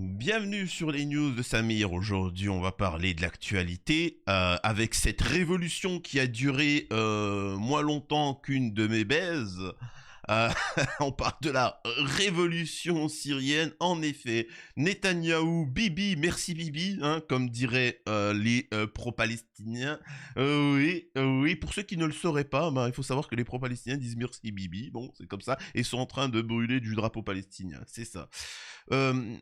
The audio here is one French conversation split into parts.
Bienvenue sur les news de Samir. Aujourd'hui, on va parler de l'actualité avec cette révolution qui a duré moins longtemps qu'une de mes baises. Euh, on parle de la révolution syrienne. En effet, Netanyahou, Bibi, merci Bibi, hein, comme diraient les pro-palestiniens. Oui, oui, pour ceux qui ne le sauraient pas, ben, il faut savoir que les pro-palestiniens disent merci Bibi. Bon, c'est comme ça. Et sont en train de brûler du drapeau palestinien. C'est ça.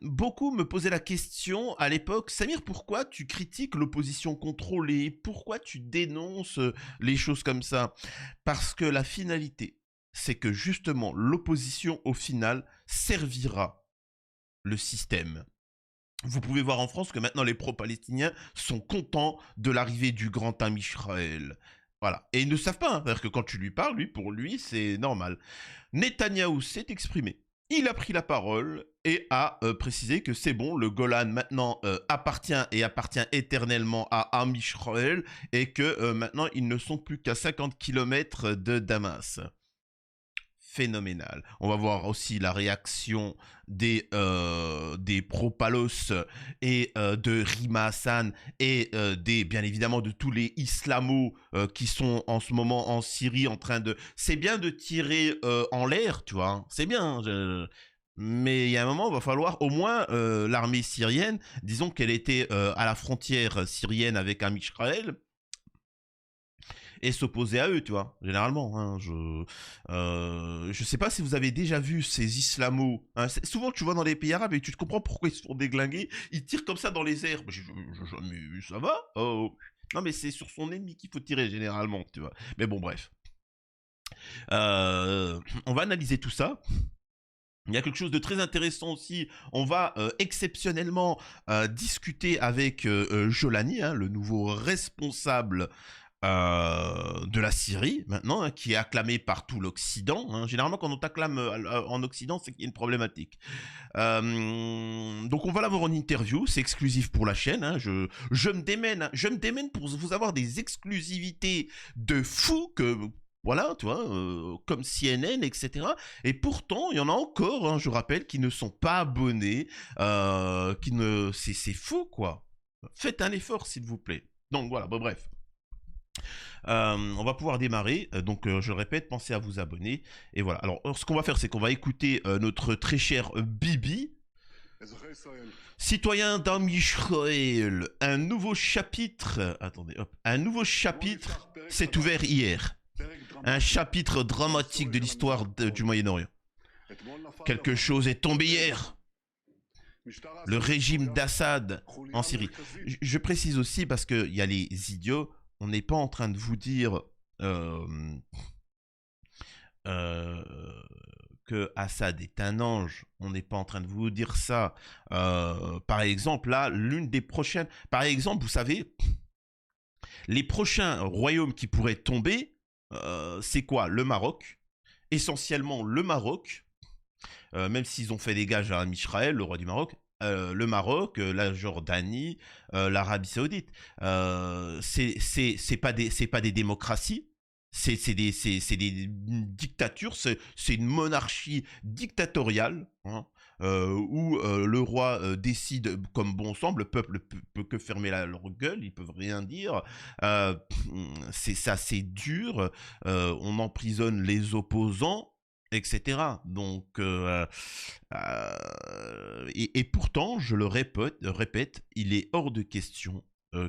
Beaucoup me posaient la question à l'époque, Samir, pourquoi tu critiques l'opposition contrôlée? Pourquoi tu dénonces les choses comme ça? Parce que la finalité, c'est que justement l'opposition au final servira le système. Vous pouvez voir en France que maintenant les pro-palestiniens sont contents de l'arrivée du grand Am Israël. Voilà. Et ils ne savent pas, hein. C'est-à-dire que quand tu lui parles, lui, pour lui, c'est normal. Netanyahou s'est exprimé. Il a pris la parole et a précisé que c'est bon, le Golan maintenant appartient et appartient éternellement à Am Israël et que maintenant ils ne sont plus qu'à 50 km de Damas. Phénoménal. On va voir aussi la réaction des pro-Palos et de Rima Hassan et bien évidemment de tous les islamos qui sont en ce moment en Syrie en train de... C'est bien de tirer en l'air, tu vois, hein. C'est bien. Mais il y a un moment, il va falloir au moins l'armée syrienne, disons qu'elle était à la frontière syrienne avec Am Israël, et s'opposer à eux, tu vois, généralement. Hein, je sais pas si vous avez déjà vu ces islamos. Hein, souvent, tu vois dans les pays arabes et tu te comprends pourquoi ils se font déglinguer. Ils tirent comme ça dans les airs. Mais ça va. Oh. Non, mais c'est sur son ennemi qu'il faut tirer, généralement, tu vois. Mais bon, bref. On va analyser tout ça. Il y a quelque chose de très intéressant aussi. On va exceptionnellement discuter avec Jolani, hein, le nouveau responsable de la Syrie, maintenant, hein, qui est acclamé par tout l'Occident. Hein. Généralement, quand on t'acclame en Occident, c'est qu'il y a une problématique. Donc, on va l'avoir en interview. C'est exclusif pour la chaîne. Hein. Je me démène. Hein. Je me démène pour vous avoir des exclusivités de fou que... Voilà, tu vois, comme CNN, etc. Et pourtant, il y en a encore, hein, je rappelle, qui ne sont pas abonnés, qui ne... C'est fou, quoi. Faites un effort, s'il vous plaît. Donc voilà, bon, bref. On va pouvoir démarrer, donc je le répète, pensez à vous abonner, et voilà. Alors, ce qu'on va faire, c'est qu'on va écouter notre très cher Bibi, citoyen d'Am Israël, un nouveau chapitre, attendez, hop, un nouveau chapitre s'est ouvert hier, un chapitre dramatique de l'histoire du Moyen-Orient. Quelque chose est tombé hier. Le régime d'Assad en Syrie. Je précise aussi parce qu'il y a les idiots. On n'est pas en train de vous dire que Assad est un ange. On n'est pas en train de vous dire ça. Par exemple, là, l'une des prochaines... Par exemple, vous savez, les prochains royaumes qui pourraient tomber, c'est quoi? Le Maroc. Essentiellement le Maroc. Même s'ils ont fait des gages à Israël, le roi du Maroc, le Maroc, la Jordanie, l'Arabie Saoudite. C'est pas des démocraties. C'est des dictatures. C'est une monarchie dictatoriale. Hein, où le roi décide comme bon semble, le peuple peut que fermer leur gueule, ils peuvent rien dire. C'est ça, c'est dur. On emprisonne les opposants, etc. Donc, et pourtant, je le répète, il est hors de question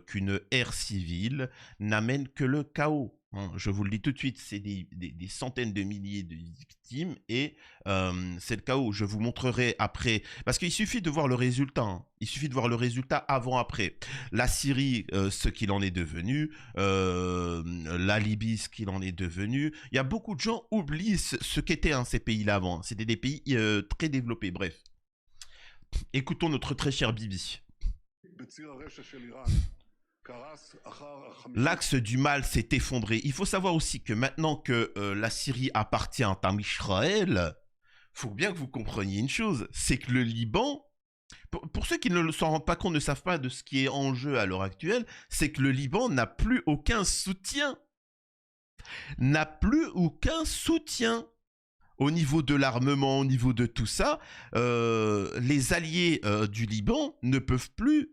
qu'une ère civile n'amène que le chaos. Hein. Je vous le dis tout de suite, c'est des centaines de milliers de victimes et c'est le chaos. Je vous montrerai après, parce qu'il suffit de voir le résultat. Hein. Il suffit de voir le résultat avant-après. La Syrie, ce qu'il en est devenu, la Libye, ce qu'il en est devenu. Il y a beaucoup de gens oublient ce qu'étaient hein, ces pays-là avant. C'était des pays très développés. Bref, écoutons notre très cher Bibi. L'axe du mal s'est effondré. Il faut savoir aussi que maintenant que la Syrie appartient à Israël, il faut bien que vous compreniez une chose, c'est que le Liban, pour ceux qui ne s'en rendent pas compte, ne savent pas de ce qui est en jeu à l'heure actuelle, c'est que le Liban n'a plus aucun soutien. N'a plus aucun soutien. au niveau de l'armement, au niveau de tout ça, les alliés du Liban ne peuvent plus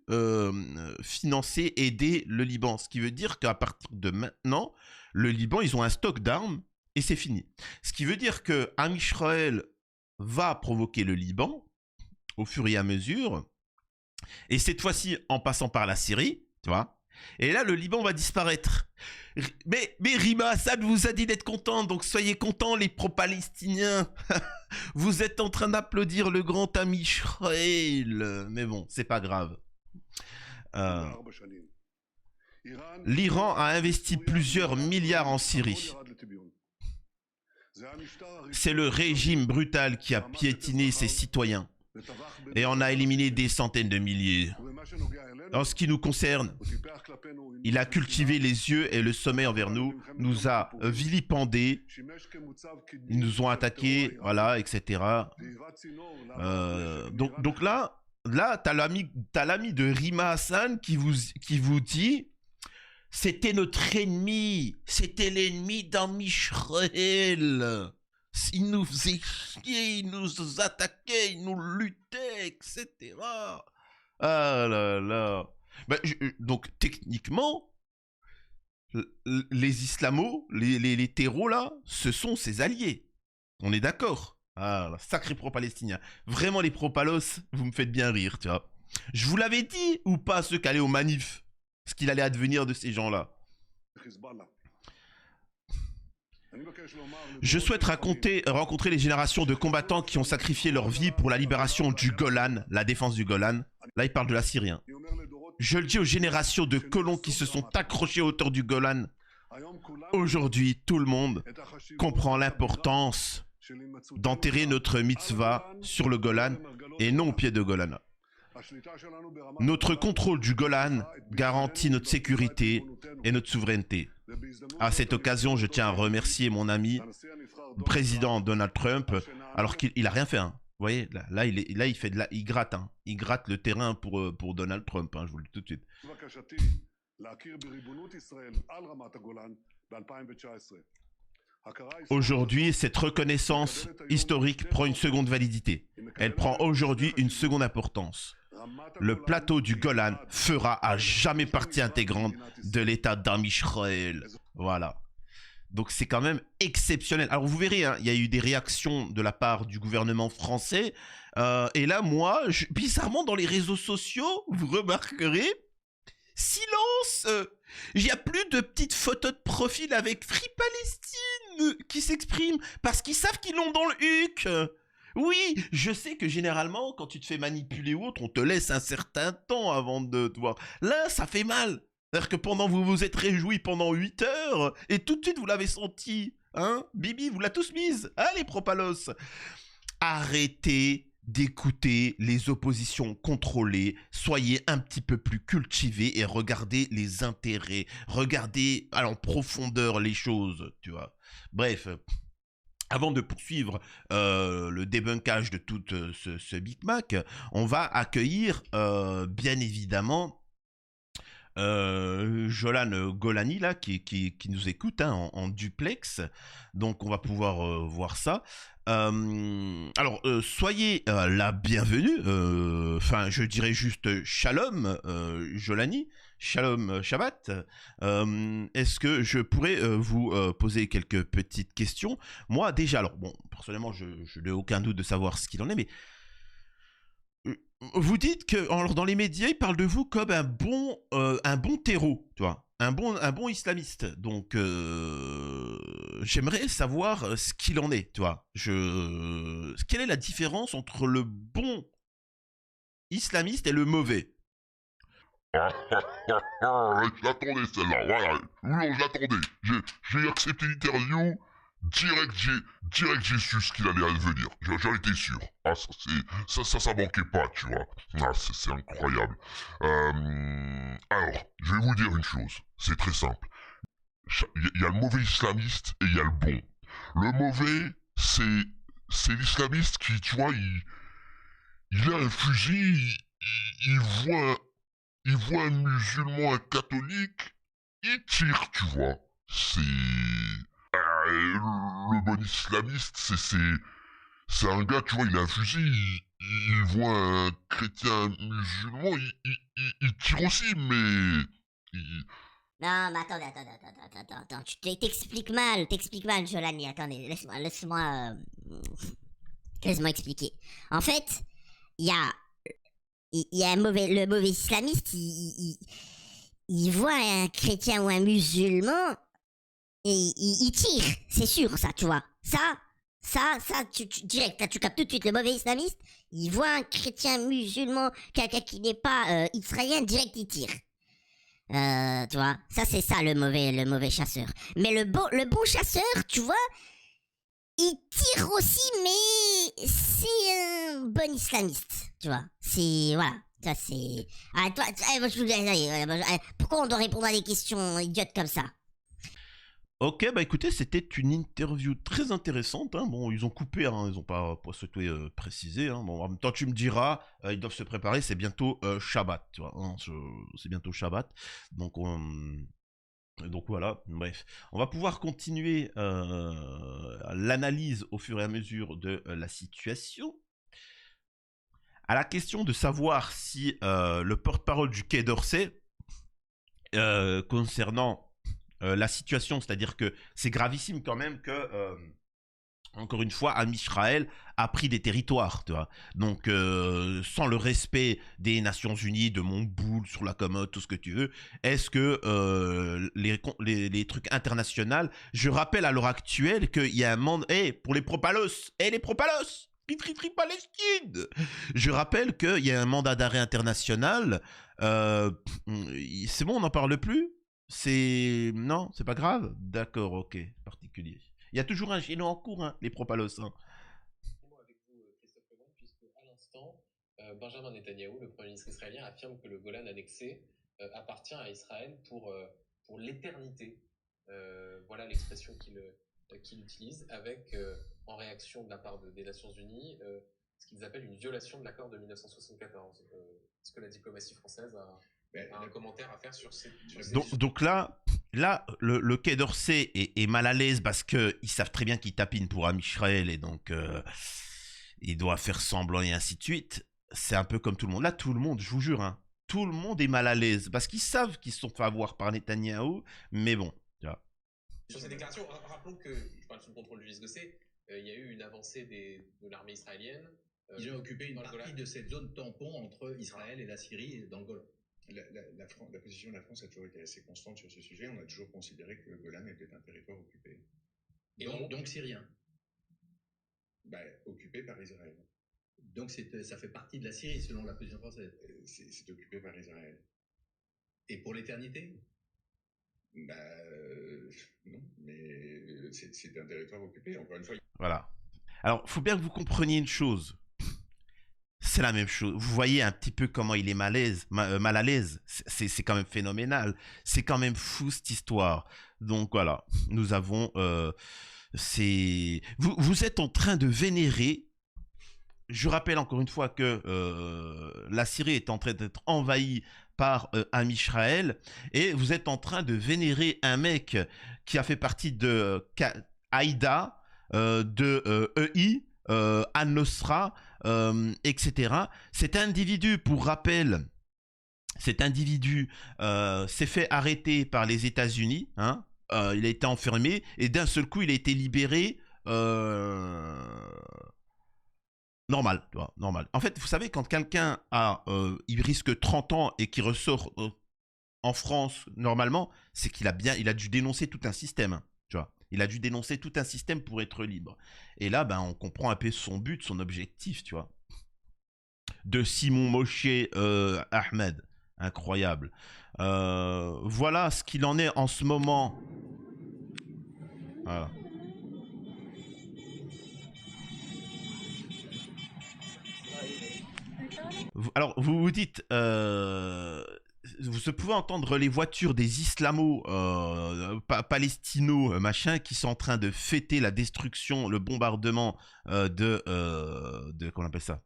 financer, aider le Liban. Ce qui veut dire qu'à partir de maintenant, le Liban, ils ont un stock d'armes et c'est fini. Ce qui veut dire que Amisraël va provoquer le Liban au fur et à mesure, et cette fois-ci en passant par la Syrie, tu vois. Et là, le Liban va disparaître. Mais Rima Assad vous a dit d'être content, donc soyez contents, les pro-palestiniens. Vous êtes en train d'applaudir le grand ami Israël. Mais bon, c'est pas grave. L'Iran a investi plusieurs milliards en Syrie. C'est le régime brutal qui a piétiné ses citoyens et en a éliminé des centaines de milliers. En ce qui nous concerne, il a cultivé les yeux et le sommet envers nous, nous a vilipendés, ils nous ont attaqués, voilà, etc. Donc là, t'as l'ami de Rima Hassan qui vous dit c'était notre ennemi, c'était l'ennemi d'Amisraël. Il nous faisait chier, il nous attaquait, il nous luttait, etc. Ah là là. Ben, donc techniquement, les islamos, les terreaux là, ce sont ses alliés. On est d'accord. Ah, sacré pro-palestinien. Vraiment les pro-palos, vous me faites bien rire, tu vois. Je vous l'avais dit ou pas, ceux qui allaient aux manifs, ce qu'il allait advenir de ces gens-là. Je souhaite rencontrer les générations de combattants qui ont sacrifié leur vie pour la libération du Golan, la défense du Golan. Là, il parle de la Syrie. Hein. Je le dis aux générations de colons qui se sont accrochés aux hauteurs du Golan. Aujourd'hui, tout le monde comprend l'importance d'enterrer notre mitzvah sur le Golan et non au pied de Golan. Notre contrôle du Golan garantit notre sécurité et notre souveraineté. À cette occasion, je tiens à remercier mon ami, le président Donald Trump, alors qu'il n'a rien fait. Hein. Vous voyez, il gratte. Hein. Il gratte le terrain pour Donald Trump, hein, je vous le dis tout de suite. Aujourd'hui, cette reconnaissance historique prend une seconde validité. Elle prend aujourd'hui une seconde importance. Le plateau du Golan fera à jamais partie intégrante de l'État d'Amisraël. Voilà. Donc c'est quand même exceptionnel. Alors vous verrez, hein, il y a eu des réactions de la part du gouvernement français. Et là, moi, bizarrement, dans les réseaux sociaux, vous remarquerez, silence. Il n'y a plus de petites photos de profil avec Free Palestine qui s'expriment parce qu'ils savent qu'ils l'ont dans le huc. Oui, je sais que généralement, quand tu te fais manipuler ou autre, on te laisse un certain temps avant de te voir. Là, ça fait mal. C'est-à-dire que pendant vous vous êtes réjouis pendant 8 heures, et tout de suite vous l'avez senti. Hein, Bibi, vous l'a tous mise. Allez, propalos. Arrêtez d'écouter les oppositions contrôlées. Soyez un petit peu plus cultivés et regardez les intérêts. Regardez en profondeur les choses, tu vois. Bref. Avant de poursuivre le débunkage de tout ce Big Mac, on va accueillir bien évidemment Jolan Golani là, qui nous écoute hein, en duplex. Donc on va pouvoir voir ça. Alors soyez la bienvenue. Enfin je dirais juste Shalom Jolani. Shalom Shabbat. Est-ce que je pourrais vous poser quelques petites questions? Moi déjà, alors bon, personnellement je n'ai aucun doute de savoir ce qu'il en est, mais vous dites que alors, dans les médias ils parlent de vous comme un bon terreau, tu vois, un bon islamiste. Donc j'aimerais savoir ce qu'il en est, tu vois. Quelle est la différence entre le bon islamiste et le mauvais? Je l'attendais celle-là, voilà. Non, je l'attendais. J'ai accepté l'interview. Direct, j'ai su ce qu'il allait advenir. J'en étais sûr. Ah, ça manquait pas, tu vois. Ah, c'est incroyable. Alors, je vais vous dire une chose. C'est très simple. Il y a le mauvais islamiste et il y a le bon. Le mauvais, c'est l'islamiste qui, tu vois, il a un fusil, il voit un musulman, un catholique, il tire, tu vois. le bon islamiste, c'est un gars, tu vois, il a un fusil, il voit un chrétien musulman, il tire aussi, mais... Non, mais attends, tu t'expliques mal, Jolani, attendez, laisse-moi expliquer. En fait, il y a, le mauvais islamiste, il voit un chrétien ou un musulman, et il tire, c'est sûr, ça, tu vois. Direct, là, tu captes tout de suite le mauvais islamiste, il voit un chrétien musulman, quelqu'un qui n'est pas israélien, direct, il tire. Tu vois, ça c'est ça le mauvais chasseur. Mais le bon chasseur, tu vois, il tire aussi, mais c'est un bon islamiste, tu vois. C'est, voilà, ça c'est... Ah, toi, pourquoi on doit répondre à des questions idiotes comme ça? Ok, bah écoutez, c'était une interview très intéressante. Hein. Bon, ils ont coupé, hein, ils ont pas souhaité préciser. Hein. Bon, en même temps, tu me diras, ils doivent se préparer, c'est bientôt Shabbat, tu vois. Hein, c'est bientôt Shabbat. Donc voilà, bref. On va pouvoir continuer l'analyse au fur et à mesure de la situation. À la question de savoir si le porte-parole du Quai d'Orsay, concernant la situation, c'est-à-dire que c'est gravissime quand même que, encore une fois, Amisraël a pris des territoires, tu vois. Donc, sans le respect des Nations Unies, de Montboule, sur la commode, tout ce que tu veux, est-ce que les trucs internationaux, je rappelle à l'heure actuelle qu'il y a un monde, pour les propalos, les propalos, Palestine. Je rappelle qu'il y a un mandat d'arrêt international. C'est bon, on n'en parle plus. Non, c'est pas grave. D'accord, ok, particulier. Il y a toujours un génome en cours, hein, les propalos. Hein. Avec vous, Christophe Lebon, puisque à l'instant, Benjamin Netanyahou, le Premier ministre israélien, affirme que le Golan annexé appartient à Israël pour l'éternité. Voilà l'expression qu'il utilise, avec en réaction de la part des Nations Unies ce qu'ils appellent une violation de l'accord de 1974. Est-ce que la diplomatie française a un commentaire à faire sur ces donc là, le Quai d'Orsay est mal à l'aise parce qu'ils savent très bien qu'ils tapinent pour Amisraël et donc il doit faire semblant et ainsi de suite. C'est un peu comme tout le monde. Là, tout le monde, je vous jure, hein, tout le monde est mal à l'aise parce qu'ils savent qu'ils se sont fait avoir par Netanyahou, mais bon, tu vois. Sur ces déclarations, rappelons que, je parle sous le contrôle du JSGC, il y a eu une avancée de l'armée israélienne. Ils ont occupé une partie de cette zone tampon entre Israël et la Syrie et dans le Golan. La position de la France a toujours été assez constante sur ce sujet. On a toujours considéré que le Golan était un territoire occupé. Et donc syrien. Occupé par Israël. Donc ça fait partie de la Syrie selon la position française. C'est occupé par Israël. Et pour l'éternité? Non, mais c'est un territoire occupé, encore une fois. Voilà. Alors, faut bien que vous compreniez une chose. C'est la même chose. Vous voyez un petit peu comment il est mal à l'aise. C'est quand même phénoménal. C'est quand même fou cette histoire. Donc voilà, nous avons... vous êtes en train de vénérer... Je rappelle encore une fois que la Syrie est en train d'être envahie par Amisraël et vous êtes en train de vénérer un mec qui a fait partie de Haïda, de EI, Al-Nosra, etc. Cet individu, pour rappel, s'est fait arrêter par les États-Unis. Hein, il a été enfermé et d'un seul coup, il a été libéré. Normal, tu vois, normal. En fait, vous savez, quand quelqu'un il risque 30 ans et qu'il ressort en France, normalement, c'est qu'il il a dû dénoncer tout un système, hein, tu vois. Il a dû dénoncer tout un système pour être libre. Et là, on comprend un peu son but, son objectif, tu vois. De Simon Moshe Ahmed. Incroyable. Voilà ce qu'il en est en ce moment. Voilà. Alors, vous vous dites, vous pouvez entendre les voitures des islamo palestino machin qui sont en train de fêter la destruction, le bombardement de comment on appelle ça,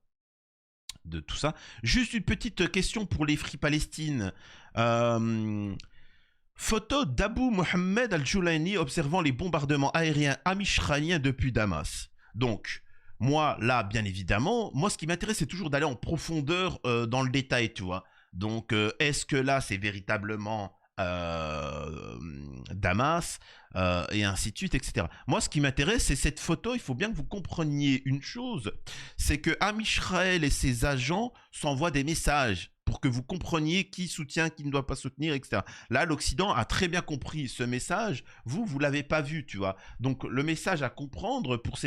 de tout ça. Juste une petite question pour les Free Palestine. Photo d'Abu Mohamed Al-Joulani observant les bombardements aériens israéliens depuis Damas. Donc, moi, là, bien évidemment, moi, ce qui m'intéresse, c'est toujours d'aller en profondeur dans le détail, tu vois. Donc, est-ce que là, c'est véritablement Damas et ainsi de suite, etc. Moi, ce qui m'intéresse, c'est cette photo. Il faut bien que vous compreniez une chose, c'est que Amisraël et ses agents s'envoient des messages pour que vous compreniez qui soutient, qui ne doit pas soutenir, etc. Là, l'Occident a très bien compris ce message. Vous l'avez pas vu, tu vois. Donc, le message à comprendre pour ce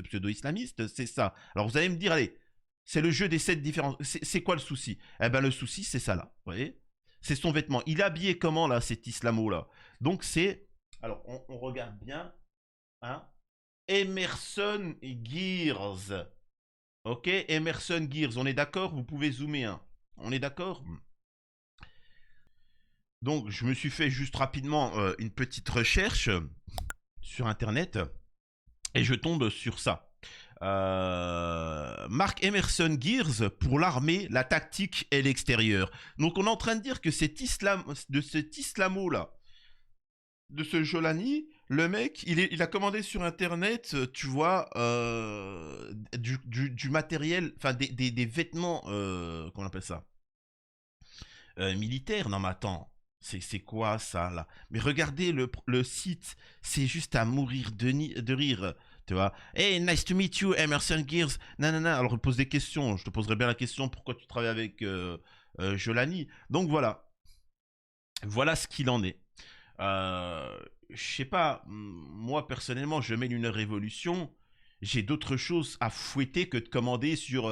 pseudo-islamiste, c'est ça. Alors, vous allez me dire, allez, c'est le jeu des 7 différences. C'est quoi le souci? Eh ben, le souci, c'est ça là. Vous voyez? C'est son vêtement. Il est habillé comment là, cet islamo-là? Donc, c'est. Alors, on regarde bien. Hein? Emerson Gears. Ok? Emerson Gears. On est d'accord? Vous pouvez zoomer. Hein? On est d'accord? Donc, je me suis fait juste rapidement une petite recherche sur Internet et je tombe sur ça. Mark Emerson Gears pour l'armée, la tactique et l'extérieur. Donc, on est en train de dire que cet islamo-là, de ce Jolani, le mec, il a commandé sur Internet, tu vois, du matériel, enfin des vêtements, comment on appelle ça? Militaire. Non mais attends, c'est quoi ça là? Mais regardez le site, c'est juste à mourir de rire, tu vois. Hey, nice to meet you, Emerson Gears. Nanana, alors pose des questions, je te poserai bien la question pourquoi tu travailles avec Jolani. Donc voilà ce qu'il en est. Je sais pas, moi personnellement, je mène une révolution. J'ai d'autres choses à fouetter que de commander sur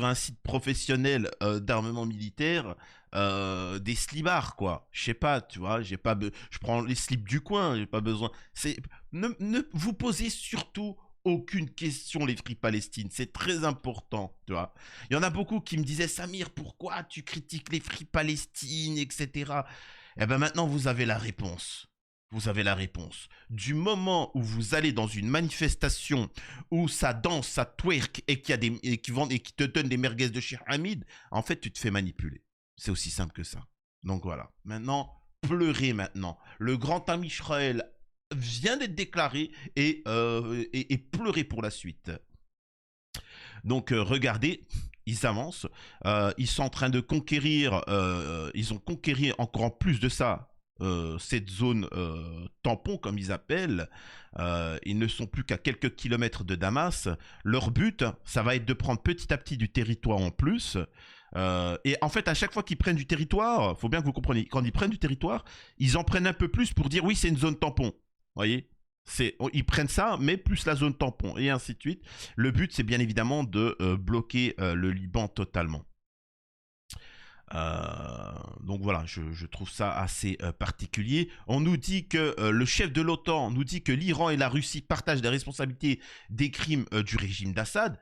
un site professionnel d'armement militaire des slibards, quoi. Je sais pas, tu vois, je prends les slips du coin, j'ai pas besoin. Ne vous posez surtout aucune question, les Free Palestine, c'est très important, tu vois. Il y en a beaucoup qui me disaient, Samir, pourquoi tu critiques les Free Palestine, etc. Eh ben maintenant, vous avez la réponse. Vous avez la réponse. Du moment où vous allez dans une manifestation où ça danse, ça twerk et qui te donne des merguez de Cheikh Hamid, en fait, tu te fais manipuler. C'est aussi simple que ça. Donc voilà. Maintenant, pleurez maintenant. Le grand ami Israël vient d'être déclaré et pleurez pour la suite. Donc regardez, ils avancent. Ils sont en train de conquérir. Ils ont conquéri encore en plus de ça cette zone tampon, comme ils appellent. Ils ne sont plus qu'à quelques kilomètres de Damas. Leur but, ça va être de prendre petit à petit du territoire en plus. Et en fait, à chaque fois qu'ils prennent du territoire, faut bien que vous compreniez, quand ils prennent du territoire, ils en prennent un peu plus pour dire oui, c'est une zone tampon. Vous voyez? Ils prennent ça, mais plus la zone tampon, et ainsi de suite. Le but, c'est bien évidemment de bloquer le Liban totalement. Donc voilà, je trouve ça assez particulier. On nous dit que le chef de l'OTAN nous dit que l'Iran et la Russie partagent les responsabilités des crimes du régime d'Assad.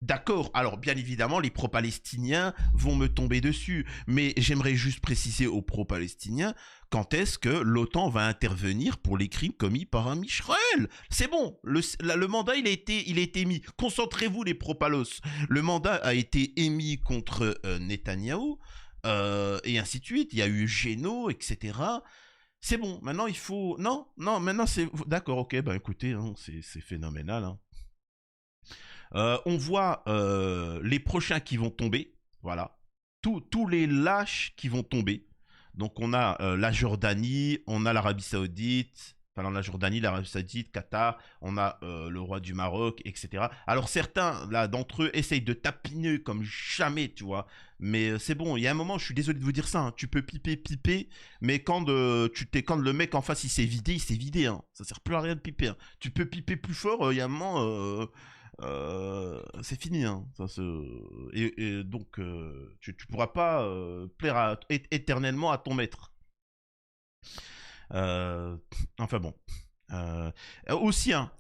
D'accord, alors bien évidemment, les pro-palestiniens vont me tomber dessus, mais j'aimerais juste préciser aux pro-palestiniens quand est-ce que l'OTAN va intervenir pour les crimes commis par un Israël. C'est bon, le mandat il a été émis. Concentrez-vous les pro-palos. Le mandat a été émis contre Netanyahou, et ainsi de suite. Il y a eu Géno, etc. C'est bon, maintenant il faut... Non, maintenant c'est... D'accord, ok, ben écoutez, hein, c'est phénoménal, hein. On voit les prochains qui vont tomber, voilà, tous les lâches qui vont tomber. Donc on a la Jordanie, on a l'Arabie Saoudite, enfin la Jordanie, l'Arabie Saoudite, Qatar, on a le roi du Maroc, etc. Alors certains là d'entre eux essayent de tapiner comme jamais, tu vois. Mais c'est bon, il y a un moment, je suis désolé de vous dire ça, hein, tu peux piper, mais quand le mec en face il s'est vidé, hein, ça sert plus à rien de piper. Hein. Tu peux piper plus fort, il y a un moment. C'est fini, hein. Et donc tu pourras pas plaire éternellement à ton maître. Enfin bon. Aussi, hein,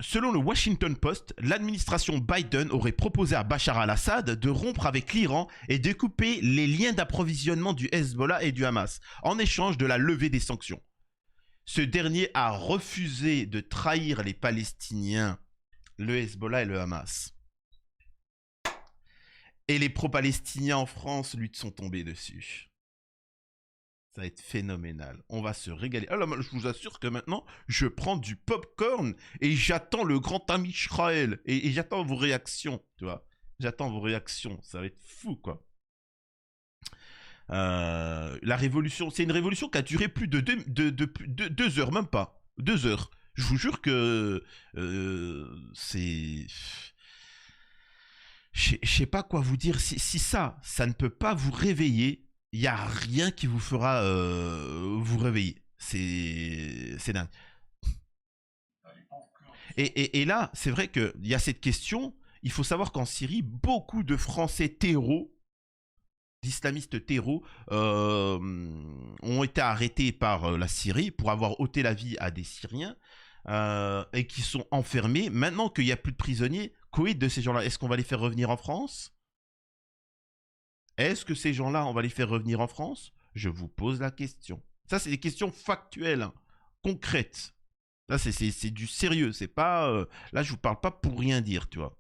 selon le Washington Post, l'administration Biden aurait proposé à Bachar al-Assad de rompre avec l'Iran et de couper les liens d'approvisionnement du Hezbollah et du Hamas en échange de la levée des sanctions. Ce dernier a refusé de trahir les Palestiniens, le Hezbollah et le Hamas. Et les pro-palestiniens en France lui sont tombés dessus. Ça va être phénoménal. On va se régaler. Alors, je vous assure que maintenant, je prends du popcorn et j'attends le grand ami Israël. Et j'attends vos réactions, tu vois. J'attends vos réactions. Ça va être fou, quoi. La révolution, c'est une révolution qui a duré plus de 2 heures, même pas. 2 heures. Je vous jure que c'est... Je sais pas quoi vous dire. Si ça ne peut pas vous réveiller, il n'y a rien qui vous fera vous réveiller. C'est dingue. Et là, c'est vrai qu'il y a cette question. Il faut savoir qu'en Syrie, beaucoup de Français terreaux, d'islamistes terreaux, ont été arrêtés par la Syrie pour avoir ôté la vie à des Syriens et qui sont enfermés. Maintenant qu'il n'y a plus de prisonniers, quid de ces gens-là? Est-ce qu'on va les faire revenir en France? Est-ce que ces gens-là, on va les faire revenir en France? Je vous pose la question. Ça, c'est des questions factuelles, hein, concrètes. Là, c'est du sérieux. C'est pas. Là, je vous parle pas pour rien dire, tu vois.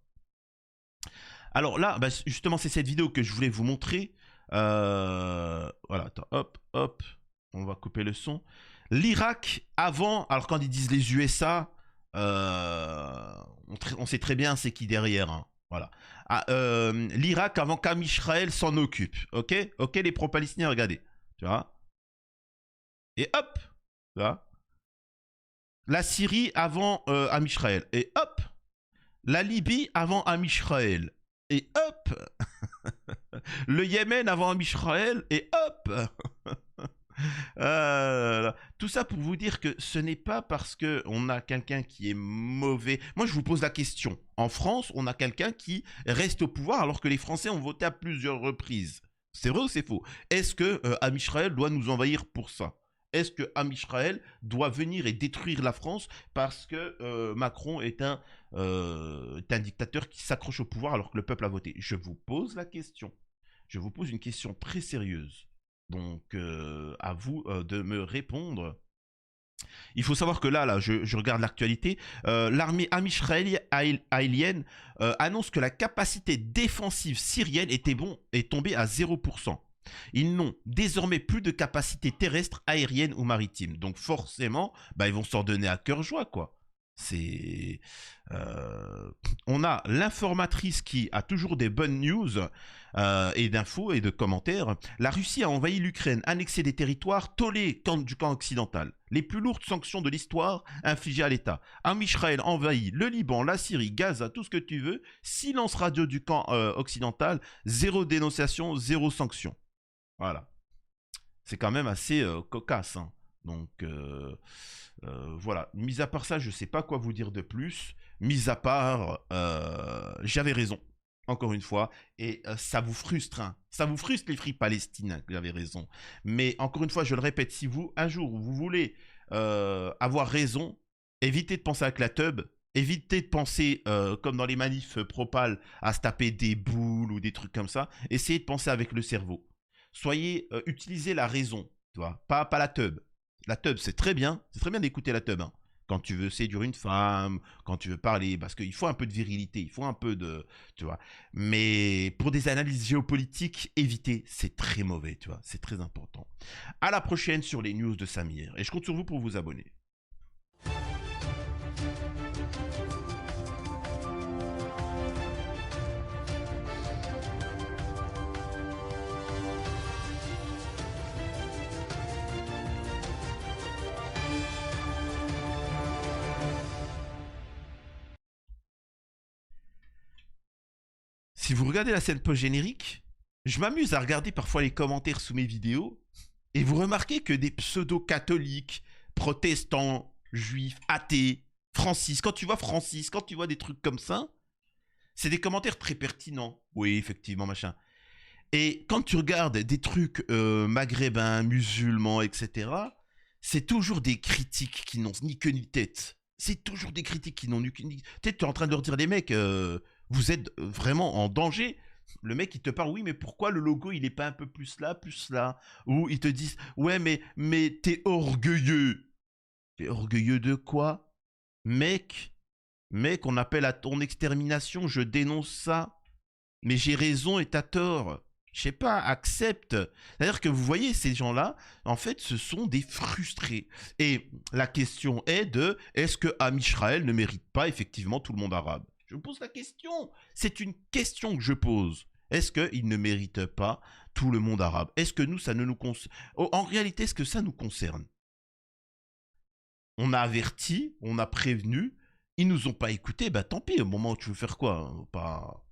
Alors là, bah, justement, c'est cette vidéo que je voulais vous montrer. Voilà, attends, hop, hop. On va couper le son. L'Irak, avant, alors quand ils disent les USA, on sait très bien c'est qui derrière, hein. Voilà. Ah, l'Irak avant qu'Amisraël s'en occupe. Ok, ok, les pro-palestiniens, regardez. Tu vois. Et hop, tu vois. La Syrie avant Amisraël. Et hop. La Libye avant Amisraël. Et hop. Le Yémen avant Amisraël. Et hop. Tout ça pour vous dire que ce n'est pas parce qu'on a quelqu'un qui est mauvais. Moi, je vous pose la question. En France, on a quelqu'un qui reste au pouvoir alors que les Français ont voté à plusieurs reprises. C'est vrai ou c'est faux? Est-ce que Amisraël doit nous envahir pour ça? Est-ce que Amisraël doit venir et détruire la France parce que Macron est un dictateur qui s'accroche au pouvoir alors que le peuple a voté? Je vous pose la question. Je vous pose une question très sérieuse. Donc, à vous de me répondre. Il faut savoir que là je regarde l'actualité. L'armée amisraélienne annonce que la capacité défensive syrienne est tombée à 0%. Ils n'ont désormais plus de capacité terrestre, aérienne ou maritime. Donc forcément, bah, ils vont s'en donner à cœur joie, quoi. C'est... on a l'informatrice qui a toujours des bonnes news et d'infos et de commentaires. La Russie a envahi l'Ukraine, annexé des territoires, tollé du camp occidental. Les plus lourdes sanctions de l'histoire infligées à l'État. Amisraël envahit le Liban, la Syrie, Gaza, tout ce que tu veux. Silence radio du camp occidental. Zéro dénonciation, zéro sanction. Voilà. C'est quand même assez cocasse, hein. Donc... voilà, mis à part ça, je sais pas quoi vous dire de plus. Mis à part, j'avais raison, encore une fois, et ça vous frustre, hein. Ça vous frustre les Free Palestine, j'avais raison. Mais encore une fois, je le répète, si vous, un jour, vous voulez avoir raison, évitez de penser avec la teub, évitez de penser, comme dans les manifs propal, à se taper des boules ou des trucs comme ça. Essayez de penser avec le cerveau. Utilisez la raison, tu vois, pas la teub. La teub, c'est très bien d'écouter la teub, hein. Quand tu veux séduire une femme, quand tu veux parler, parce qu'il faut un peu de virilité, il faut un peu de, tu vois. Mais pour des analyses géopolitiques, évitez, c'est très mauvais, tu vois, c'est très important. À la prochaine sur les news de Samir, et je compte sur vous pour vous abonner. Si vous regardez la scène post-générique, je m'amuse à regarder parfois les commentaires sous mes vidéos, et vous remarquez que des pseudo-catholiques, protestants, juifs, athées, Francis, quand tu vois des trucs comme ça, c'est des commentaires très pertinents. Oui, effectivement, machin. Et quand tu regardes des trucs maghrébins, musulmans, etc., c'est toujours des critiques qui n'ont ni queue ni tête. C'est toujours des critiques qui n'ont ni queue ni tête. Tu es en train de leur dire, des mecs, vous êtes vraiment en danger. Le mec, il te parle, oui, mais pourquoi le logo, il est pas un peu plus là, plus là? Ou ils te disent, ouais, mais t'es orgueilleux. T'es orgueilleux de quoi? Mec, on appelle à ton extermination, je dénonce ça. Mais j'ai raison et t'as tort. je sais pas, accepte. C'est-à-dire que vous voyez, ces gens-là, en fait, ce sont des frustrés. Et la question est de, est-ce que Am Israël ne mérite pas effectivement tout le monde arabe? Je vous pose la question. C'est une question que je pose. Est-ce qu'il ne mérite pas tout le monde arabe? Est-ce que nous, ça ne nous concerne? En réalité, est-ce que ça nous concerne? On a averti, on a prévenu, ils nous ont pas écoutés, bah tant pis, au moment où tu veux faire quoi, hein, pas...